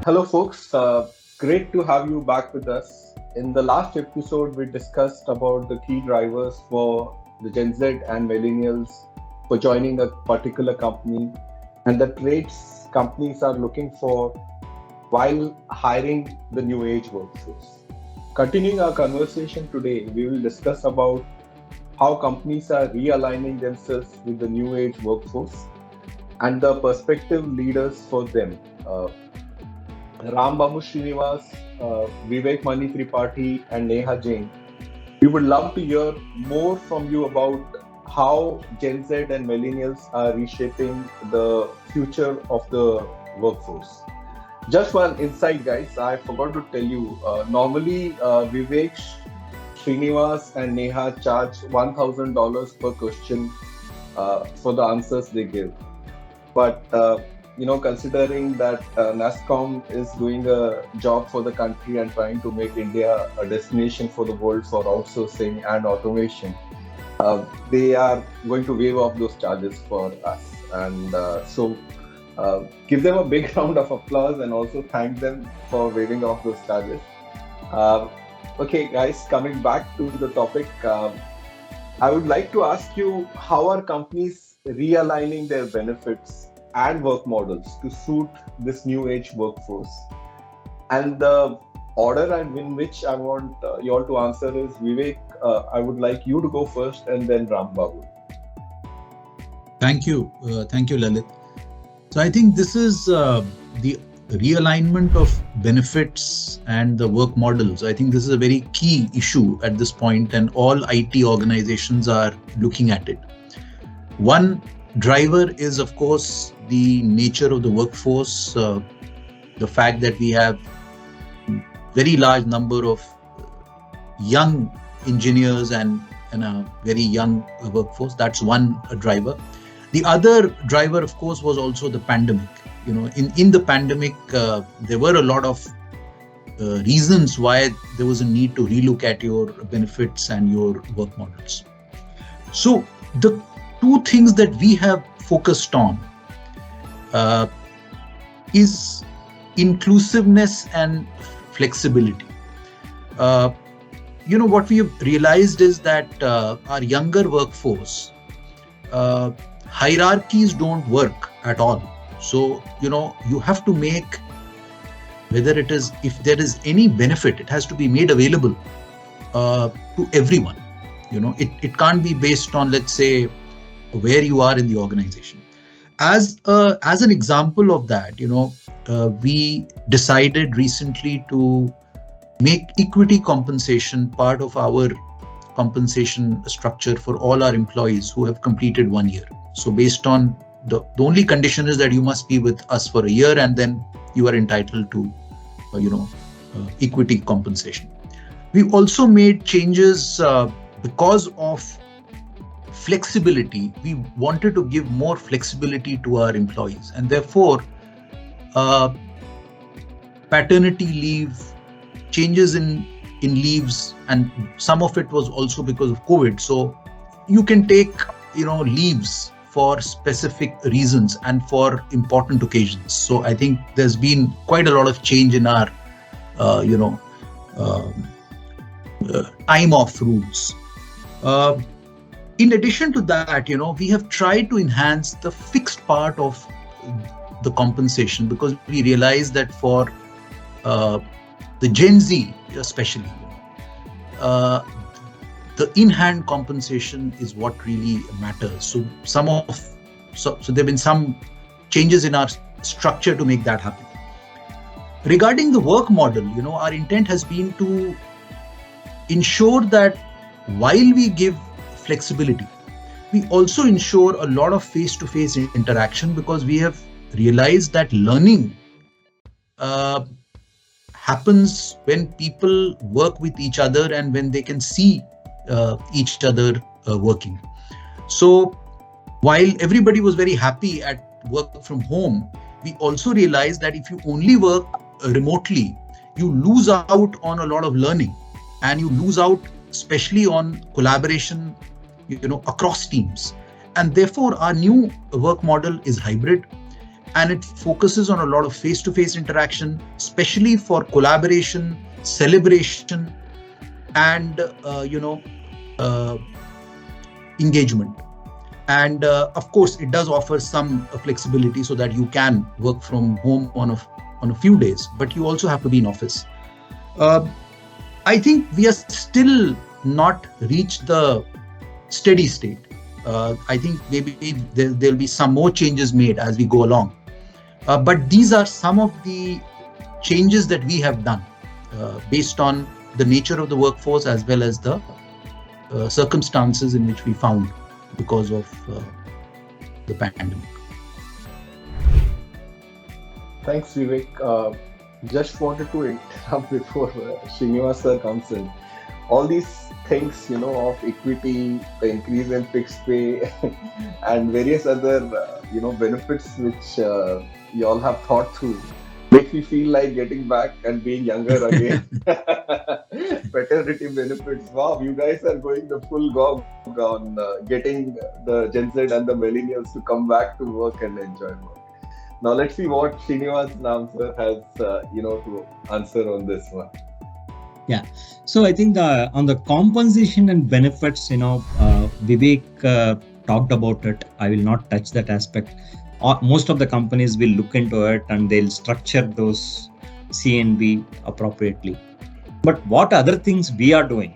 Hello, folks. Great to have you back with us. In the last episode, we discussed about the key drivers for the Gen Z and Millennials for joining a particular company and the traits companies are looking for while hiring the new age workforce. Continuing our conversation today, we will discuss about how companies are realigning themselves with the new age workforce and the perspective leaders for them. Rambabu Srinivas, Vivek Tripathi, and Neha Jain. We would love to hear more from you about how Gen Z and millennials are reshaping the future of the workforce. Just one insight, guys. I forgot to tell you. Normally, Vivek, Srinivas, and Neha charge $1,000 per question for the answers they give. But considering that NASSCOM is doing a job for the country and trying to make India a destination for the world for outsourcing and automation, they are going to waive off those charges for us. And give them a big round of applause and also thank them for waiving off those charges. Uh, okay, guys, coming back to the topic, I would like to ask you, how are companies realigning their benefits and work models to suit this new age workforce? And the order in which I want you all to answer is Vivek. I would like you to go first, and then Rambabu. Thank you, Lalit. So I think this is the realignment of benefits and the work models. I think this is a very key issue at this point, and all IT organizations are looking at it. One driver is, of course, the nature of the workforce, the fact that we have very large number of young engineers and a very young workforce. That's one driver. The other driver, of course, was also the pandemic. In the pandemic, there were a lot of reasons why there was a need to relook at your benefits and your work models. So the two things that we have focused on is inclusiveness and flexibility. What we have realized is that our younger workforce, hierarchies don't work at all. So, you have to make, if there is any benefit, it has to be made available to everyone. It can't be based on, let's say, where you are in the organization. As an example of that, we decided recently to make equity compensation part of our compensation structure for all our employees who have completed 1 year. So based on the only condition is that you must be with us for a year, and then you are entitled to, equity compensation. We also made changes because of flexibility. We wanted to give more flexibility to our employees, and therefore paternity leave, changes in leaves, and some of it was also because of COVID. So you can take leaves for specific reasons and for important occasions. So I think there's been quite a lot of change in our time off rules. In addition to that, we have tried to enhance the fixed part of the compensation, because we realize that for the Gen Z especially, the in-hand compensation is what really matters. So so there have been some changes in our structure to make that happen. Regarding the work model, our intent has been to ensure that while we give flexibility, we also ensure a lot of face-to-face interaction, because we have realized that learning happens when people work with each other and when they can see each other working. So while everybody was very happy at work from home, we also realized that if you only work remotely, you lose out on a lot of learning, and you lose out especially on collaboration, across teams. And therefore our new work model is hybrid. and it focuses on a lot of face-to-face interaction, especially for collaboration, celebration, and uh, engagement. And of course, it does offer some flexibility so that you can work from home on a few days, but you also have to be in office. I think we are still not reached the steady state. I think maybe there'll be some more changes made as we go along. But these are some of the changes that we have done based on the nature of the workforce as well as the circumstances in which we found because of the pandemic. Thanks, Vivek. Just wanted to interrupt before Srinivas sir comes in. All these things, of equity, the increase in fixed pay, and various other, benefits which you all have thought through, make me feel like getting back and being younger again. Paternity benefits. Wow, you guys are going the full gog on getting the Gen Z and the Millennials to come back to work and enjoy work. Now let's see what Srinivas sir has, to answer on this one. Yeah. So I think on the compensation and benefits, Vivek talked about it. I will not touch that aspect. Most of the companies will look into it and they'll structure those C&B appropriately. But what other things we are doing,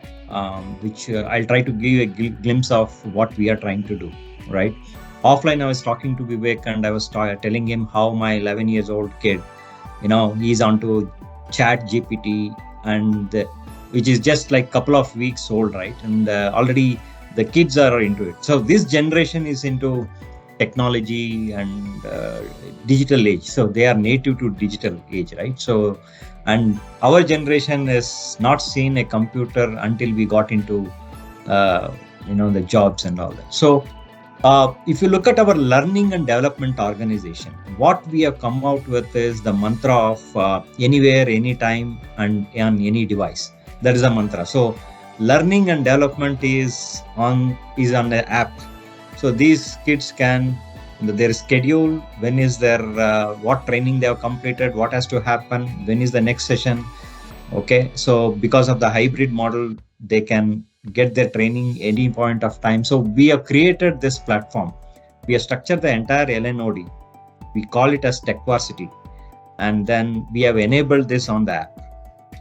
which I'll try to give a glimpse of what we are trying to do, right? Offline, I was talking to Vivek and I was telling him how my 11 years old kid, he's onto Chat GPT, and which is just like a couple of weeks old, right? And already the kids are into it. So this generation is into technology and digital age. So they are native to digital age, right? So, and our generation has not seen a computer until we got into, the jobs and all that. So if you look at our learning and development organization, what we have come out with is the mantra of anywhere, anytime, and on any device. That is a mantra. So learning and development is on the app. So these kids can, their schedule, when is their, what training they have completed, what has to happen, when is the next session. Okay. So because of the hybrid model, they can get their training any point of time. So we have created this platform. We have structured the entire LNOD. We call it as Tech Varsity. And then we have enabled this on the app.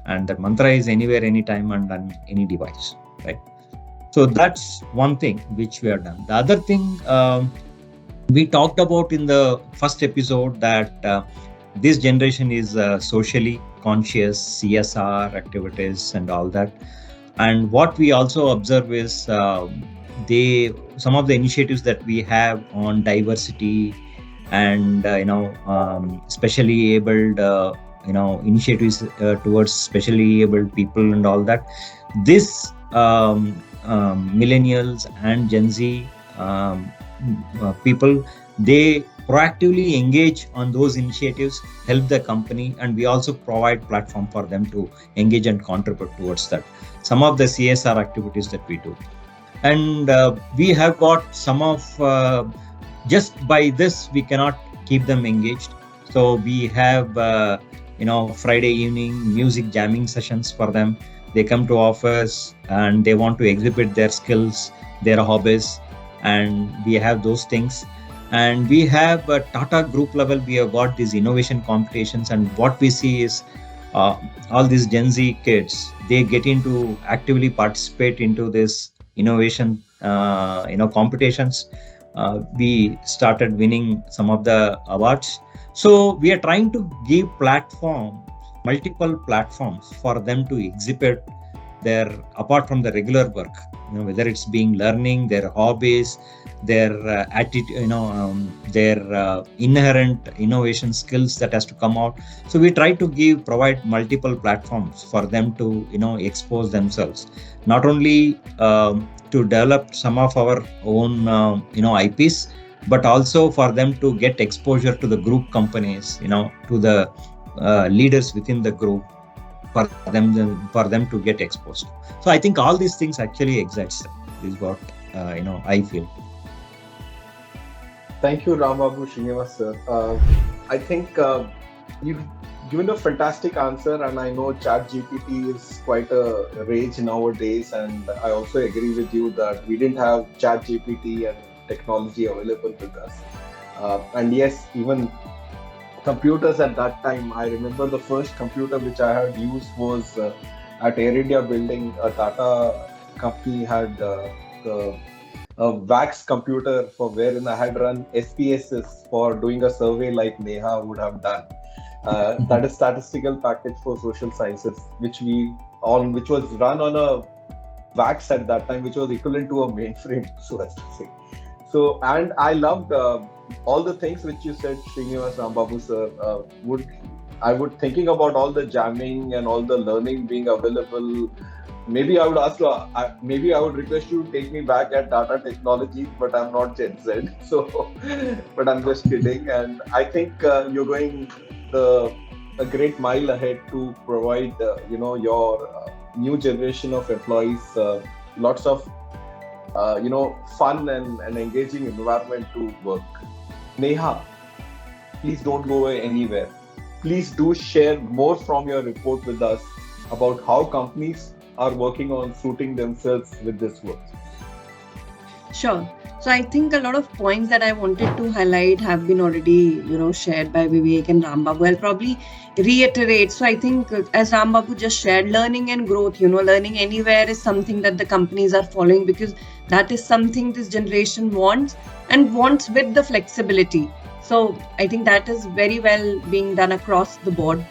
And the mantra is anywhere, anytime, and on any device, right? So that's one thing which we have done. The other thing we talked about in the first episode that this generation is socially conscious, CSR activities and all that. And what we also observe is some of the initiatives that we have on diversity and specially abled initiatives towards specially abled people and all that. This millennials and Gen Z people, they proactively engage on those initiatives, help the company, and we also provide platform for them to engage and contribute towards that. Some of the CSR activities that we do. And we have got some of, just by this, we cannot keep them engaged. So we have, Friday evening music jamming sessions for them. They come to office and they want to exhibit their skills, their hobbies, and we have those things. And we have TATA group level, we have got these innovation competitions, and what we see is all these Gen Z kids, they get into actively participate into this innovation, competitions. We started winning some of the awards. So we are trying to give multiple platforms for them to exhibit their, apart from the regular work, whether it's being learning, their hobbies, their attitude, their inherent innovation skills that has to come out. So we try to provide multiple platforms for them to, expose themselves, not only to develop some of our own, IPs, but also for them to get exposure to the group companies, to the leaders within the group, for them to get exposed. So I think all these things actually exist. Is what I feel. Thank you, Rambabu, Srinivas sir. I think you've given a fantastic answer, and I know ChatGPT is quite a rage nowadays. And I also agree with you that we didn't have ChatGPT and technology available with us. And yes, even computers at that time, I remember the first computer which I had used was at Air India building. A Tata company had the a wax computer for wherein I had run SPSS for doing a survey like Neha would have done. That is statistical package for social sciences, which was run on a wax at that time, which was equivalent to a mainframe, so as to say. So, and I loved all the things which you said, Srinivas, Rambabu sir. I would thinking about all the jamming and all the learning being available. Maybe I would ask you, maybe I would request you to take me back at Tata Technologies, but I'm not Gen Z. So, but I'm just kidding. And I think you're going a great mile ahead to provide, your new generation of employees lots of, fun and engaging environment to work. Neha, please don't go anywhere. Please do share more from your report with us about how companies are working on suiting themselves with this work. Sure. So I think a lot of points that I wanted to highlight have been already, shared by Vivek and Rambabu. I'll probably reiterate. So I think as Rambabu just shared, learning and growth, learning anywhere is something that the companies are following because that is something this generation wants and wants with the flexibility. So I think that is very well being done across the board.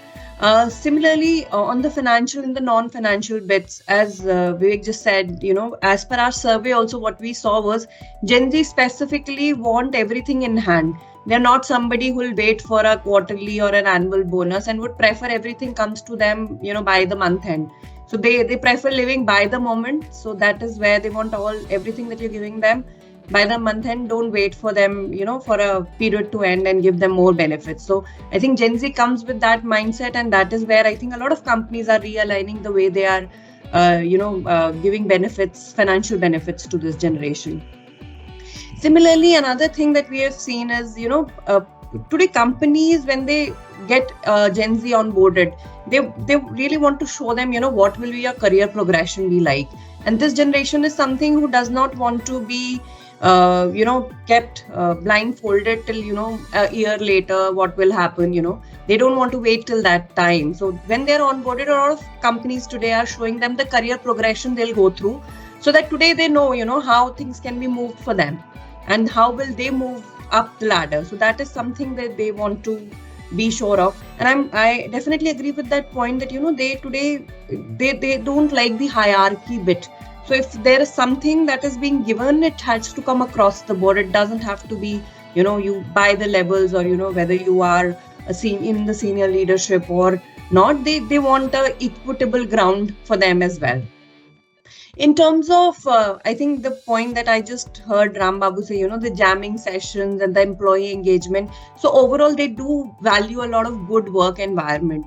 Similarly, on the financial and the non-financial bits, as Vivek just said, as per our survey, also what we saw was Gen Z specifically want everything in hand. They're not somebody who will wait for a quarterly or an annual bonus and would prefer everything comes to them, by the month end. So they prefer living by the moment. So that is where they want everything that you're giving them by the month end. Don't wait for them, for a period to end and give them more benefits. So I think Gen Z comes with that mindset, and that is where I think a lot of companies are realigning the way they are, giving financial benefits to this generation. Similarly, another thing that we have seen is, today companies, when they get Gen Z onboarded, they really want to show them, what will be your career progression be like. And this generation is something who does not want to be kept blindfolded till, a year later, what will happen, they don't want to wait till that time. So when they're onboarded, a lot of companies today are showing them the career progression they'll go through so that today they know, how things can be moved for them and how will they move up the ladder. So that is something that they want to be sure of. And I definitely agree with that point that, they don't like the hierarchy bit. So if there is something that is being given, it has to come across the board. It doesn't have to be, you by the levels or, whether you are in the senior leadership or not. They want a equitable ground for them as well. In terms of, I think the point that I just heard Rambabu say, the jamming sessions and the employee engagement. So overall, they do value a lot of good work environment.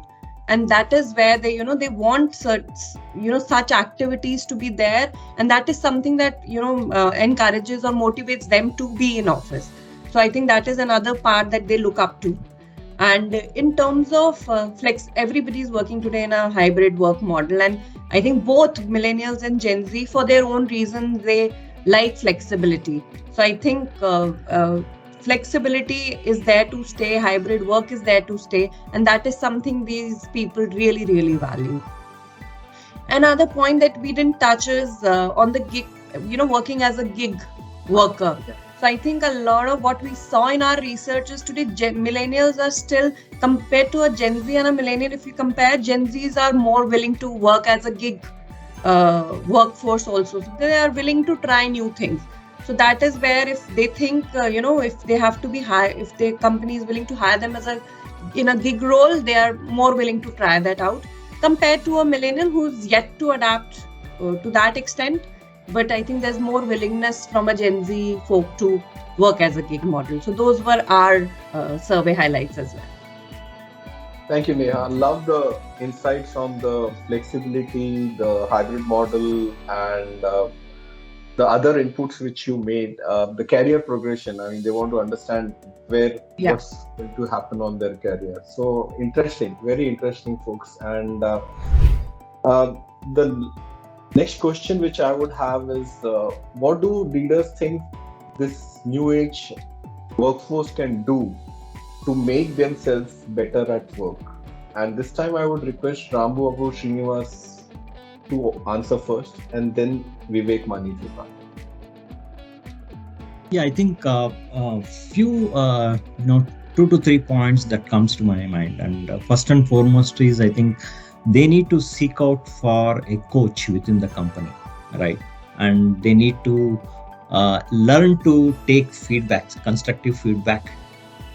And that is where they want such activities to be there. And that is something that, encourages or motivates them to be in office. So I think that is another part that they look up to. And in terms of everybody is working today in a hybrid work model. And I think both millennials and Gen Z, for their own reasons, they like flexibility. So I think flexibility is there to stay, hybrid work is there to stay, and that is something these people really, really value. Another point that we didn't touch is on the gig, working as a gig worker. So I think a lot of what we saw in our research is today, millennials are still, compared to a Gen Z and a millennial, if you compare, Gen Zs are more willing to work as a gig workforce also. So they are willing to try new things. So that is where if they think, if they have to be if the company is willing to hire them in a gig role, they are more willing to try that out compared to a millennial who's yet to adapt to that extent. But I think there's more willingness from a Gen Z folk to work as a gig model. So those were our survey highlights as well. Thank you, Neha. I love the insights on the flexibility, the hybrid model, and the other inputs which you made, the career progression. I mean, they want to understand what's going to happen on their career. So interesting, very interesting, folks. And the next question which I would have is, what do leaders think this new age workforce can do to make themselves better at work? And this time I would request Rambabu, Srinivas to answer first, and then Vivek, Mani, Tripathi. Yeah, I think few 2 to 3 points that comes to my mind. And first and foremost is, I think they need to seek out for a coach within the company, right? And they need to learn to take feedbacks, constructive feedback,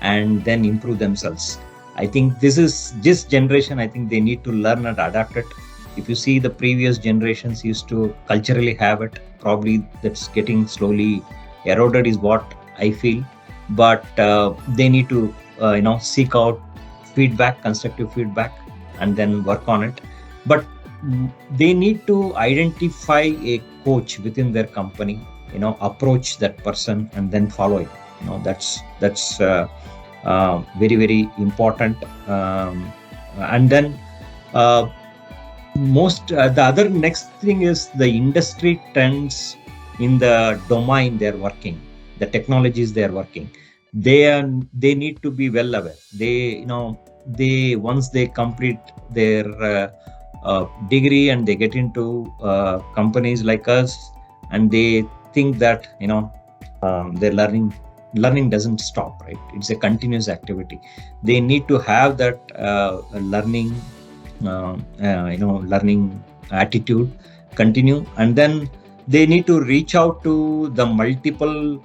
and then improve themselves. I think this generation, I think they need to learn and adapt it. If you see the previous generations used to culturally have it, probably that's getting slowly eroded is what I feel. But they need to seek out feedback, constructive feedback, and then work on it. But they need to identify a coach within their company, approach that person and then follow it. That's very, very important. And then the other next thing is the industry trends in the domain they're working, the technologies they're working. They need to be well aware. They once they complete their degree and they get into companies like us, and they think that their learning doesn't stop, right? It's a continuous activity. They need to have that learning attitude continue, and then they need to reach out to the multiple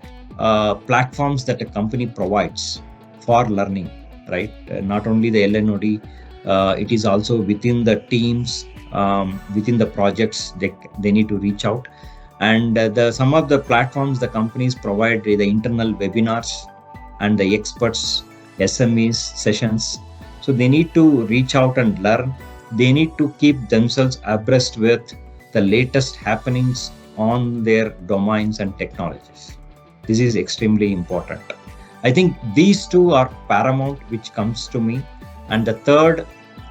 platforms that a company provides for learning, right? Not only the LNOD, it is also within the teams, within the projects, they need to reach out. And some of the platforms the companies provide, the internal webinars and the experts, SMEs sessions. So they need to reach out and learn. They need to keep themselves abreast with the latest happenings on their domains and technologies. This is extremely important. I think these two are paramount, which comes to me. And the third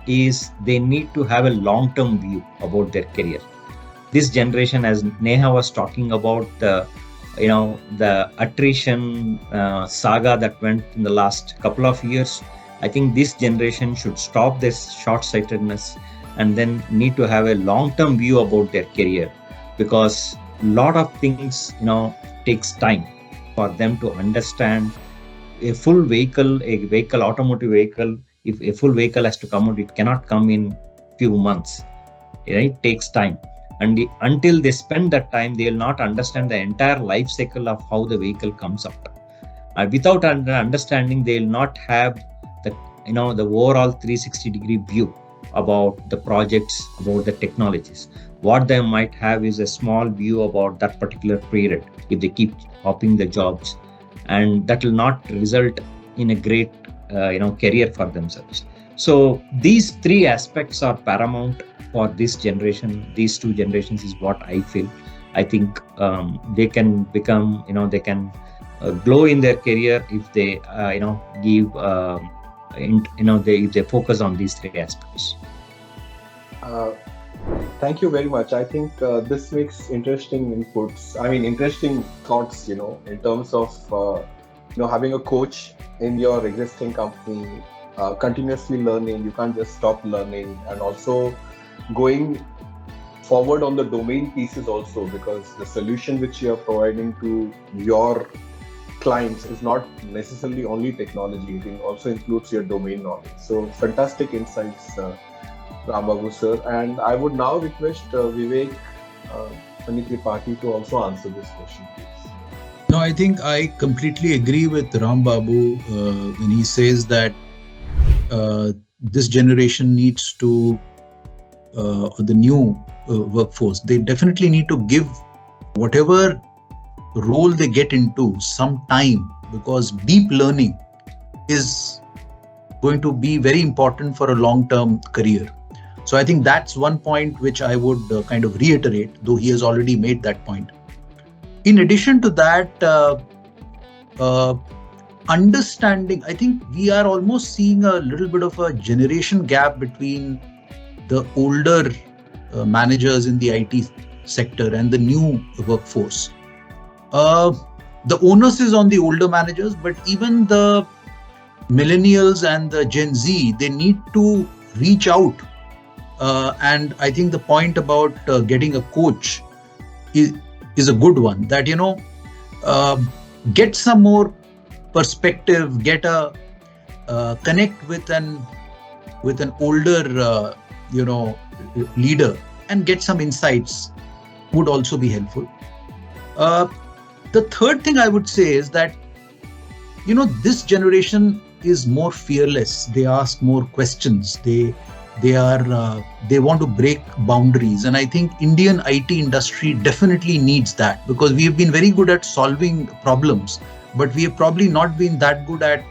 is they need to have a long-term view about their career. This generation, as Neha was talking about, the attrition saga that went in the last couple of years, I think this generation should stop this short-sightedness and then need to have a long-term view about their career, because a lot of things, takes time for them to understand. A full vehicle, automotive vehicle, if a full vehicle has to come out, it cannot come in few months. It takes time. And until they spend that time, they will not understand the entire life cycle of how the vehicle comes out. Without understanding, they will not have the overall 360-degree view about the projects, about the technologies. What they might have is a small view about that particular period if they keep hopping the jobs, and that will not result in a great career for themselves. So these three aspects are paramount for this generation. These two generations is what I feel. I think they can become, they can glow in their career if they give if they focus on these three aspects. Thank you very much. I think this makes interesting inputs. I mean, interesting thoughts, in terms of, having a coach in your existing company, continuously learning. You can't just stop learning, and also going forward on the domain pieces also, because the solution which you are providing to your clients is not necessarily only technology. It also includes your domain knowledge. So fantastic insights, Rambabu sir. And I would now request Vivek Tripathi to also answer this question, please. No, I think I completely agree with Rambabu when he says that this generation needs to, the new workforce, they definitely need to give whatever role they get into some time, because deep learning is going to be very important for a long-term career. So I think that's one point which I would kind of reiterate, though he has already made that point. In addition to that, understanding, I think we are almost seeing a little bit of a generation gap between the older managers in the IT sector and the new workforce. The onus is on the older managers, but even the millennials and the Gen Z, they need to reach out. And I think the point about getting a coach is a good one, that, get some more perspective, get a connect with an older, leader and get some insights would also be helpful. The third thing I would say is that, this generation is more fearless. They ask more questions. They want to break boundaries. And I think Indian IT industry definitely needs that, because we have been very good at solving problems, but we have probably not been that good at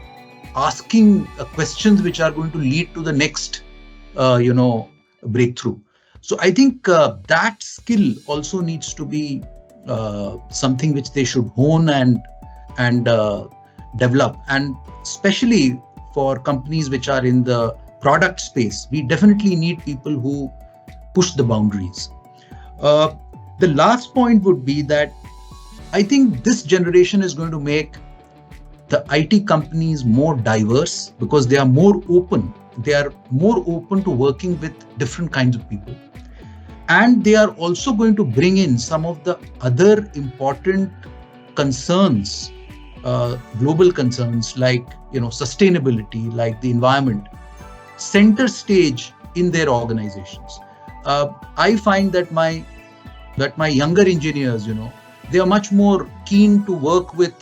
asking questions which are going to lead to the next, breakthrough. So I think that skill also needs to be something which they should hone and develop. And especially for companies which are in the product space, we definitely need people who push the boundaries. The last point would be that I think this generation is going to make the IT companies more diverse, because they are more open. They are more open to working with different kinds of people. And they are also going to bring in some of the other important concerns, global concerns like, sustainability, like the environment, center stage in their organizations. I find that my younger engineers, they are much more keen to work with,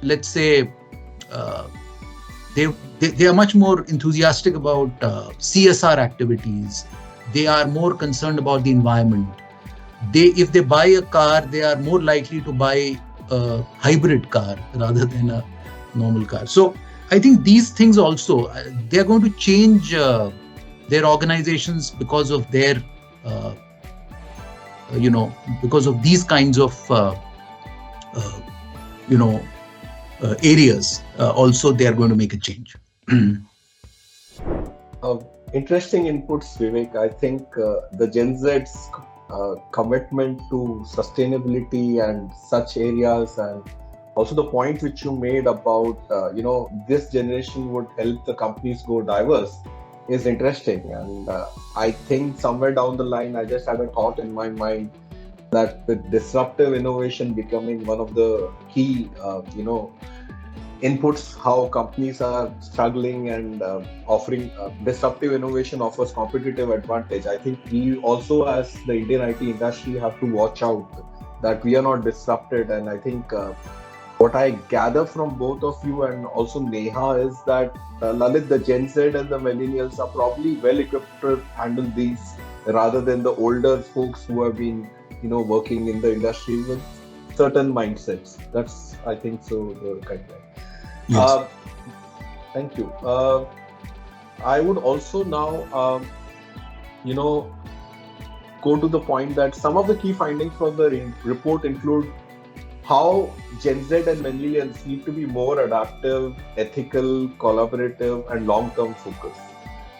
let's say, they are much more enthusiastic about CSR activities. They are more concerned about the environment. If they buy a car, they are more likely to buy a hybrid car rather than a normal car. So I think these things also, they are going to change their organizations because of their, because of these kinds of, areas. Also, they are going to make a change. Interesting inputs, Vivek. I think the Gen Z's commitment to sustainability and such areas, and also the point which you made about, this generation would help the companies go diverse, is interesting. And I think somewhere down the line, I just had a thought in my mind that with disruptive innovation becoming one of the key, inputs, how companies are struggling and offering disruptive innovation offers competitive advantage. I think we also, as the Indian IT industry, have to watch out that we are not disrupted. And I think what I gather from both of you and also Neha is that Lalit, the Gen Z and the Millennials are probably well equipped to handle these rather than the older folks who have been, working in the industry with certain mindsets. That's, I think, so the kind of. Yes. Thank you. I would also now, go to the point that some of the key findings from the report include how Gen Z and Millennials need to be more adaptive, ethical, collaborative, and long-term focused.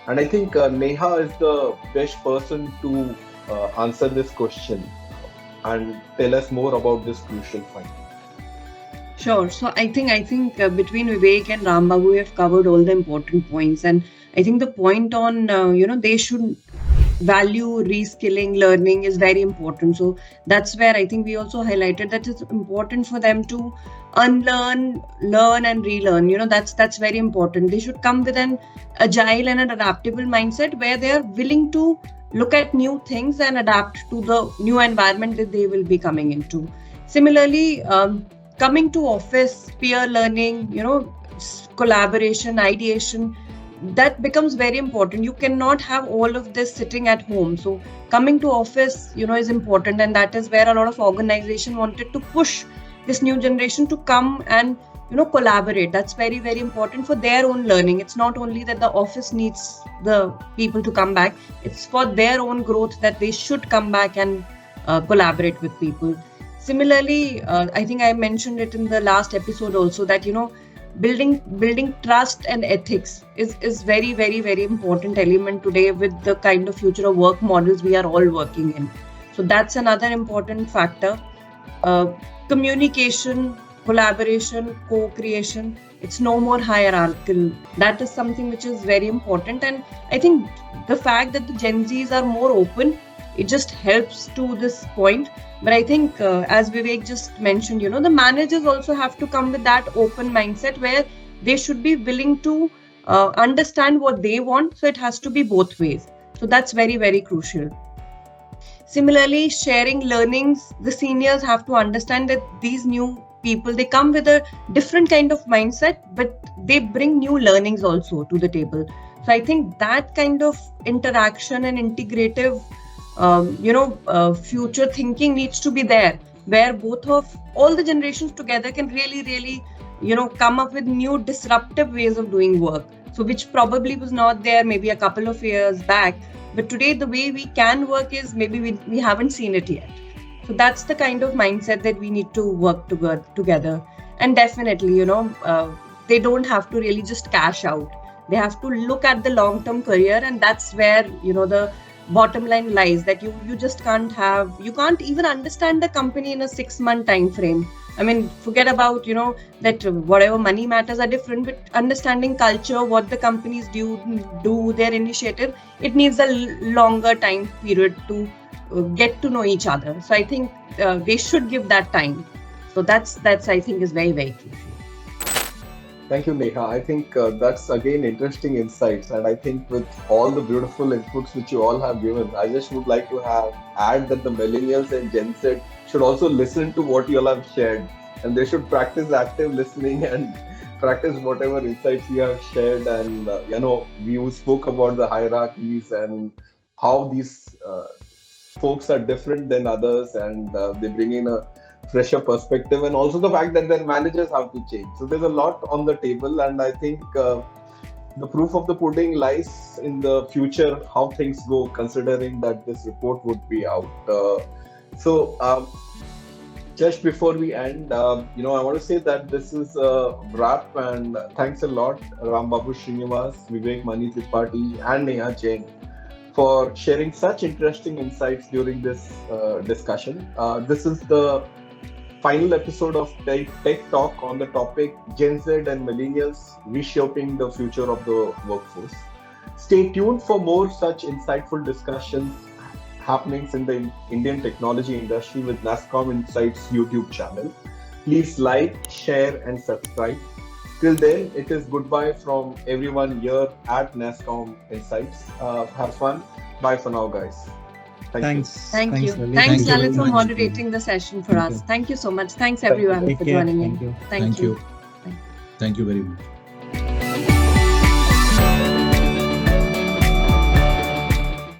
And I think Neha is the best person to answer this question and tell us more about this crucial finding. Sure. So I think between Vivek and Rambabu, we have covered all the important points. And I think the point on, they should value reskilling, learning is very important. So that's where I think we also highlighted that it's important for them to unlearn, learn and relearn. That's very important. They should come with an agile and an adaptable mindset where they are willing to look at new things and adapt to the new environment that they will be coming into. Similarly, coming to office, peer learning, collaboration, ideation, that becomes very important. You cannot have all of this sitting at home. So coming to office, is important. And that is where a lot of organization wanted to push this new generation to come and, collaborate. That's very, very important for their own learning. It's not only that the office needs the people to come back. It's for their own growth that they should come back and collaborate with people. Similarly, I think I mentioned it in the last episode also that, building trust and ethics is very, very, very important element today with the kind of future of work models we are all working in. So that's another important factor. Communication, collaboration, co-creation. It's no more hierarchical. That is something which is very important. And I think the fact that the Gen Zs are more open, it just helps to this point. But I think, as Vivek just mentioned, the managers also have to come with that open mindset where they should be willing to understand what they want. So it has to be both ways. So that's very, very crucial. Similarly, sharing learnings, the seniors have to understand that these new people, they come with a different kind of mindset, but they bring new learnings also to the table. So I think that kind of interaction and integrative future thinking needs to be there, where both of all the generations together can really, come up with new disruptive ways of doing work. So which probably was not there maybe a couple of years back. But today, the way we can work is maybe we haven't seen it yet. So that's the kind of mindset that we need to work together. And definitely, they don't have to really just cash out. They have to look at the long-term career, and that's where, the bottom line lies, that you just you can't even understand the company in a 6-month time frame. I mean, forget about, that whatever money matters are different, but understanding culture, what the companies do their initiative, it needs a longer time period to get to know each other. So I think they should give that time. So that's I think is very, very crucial. Thank you, Neha. I think that's again interesting insights, and I think with all the beautiful inputs which you all have given, I just would like to add that the millennials and Gen Z should also listen to what you all have shared, and they should practice active listening and practice whatever insights you have shared. And we spoke about the hierarchies and how these folks are different than others, and they bring in a fresher perspective, and also the fact that their managers have to change. So there's a lot on the table, and I think the proof of the pudding lies in the future, how things go, considering that this report would be out. Just before we end, I want to say that this is a wrap, and thanks a lot, Rambabu, Srinivas, Vivek, Tripathi, and Neha, Jain, for sharing such interesting insights during this discussion. This is the final episode of Tech Talk on the topic Gen Z and Millennials reshaping the future of the workforce. Stay tuned for more such insightful discussions happenings in the Indian technology industry with NASSCOM Insights YouTube channel. Please like, share, and subscribe. Till then, it is goodbye from everyone here at NASSCOM Insights. Have fun. Bye for now, guys. Thanks. Thank you. Lalit. Thanks, Thank you Lalit, very for much. moderating the session for us. Thank you so much. Thanks, everyone, Take for care. joining in. Thank you. Thank you. Thank you very much.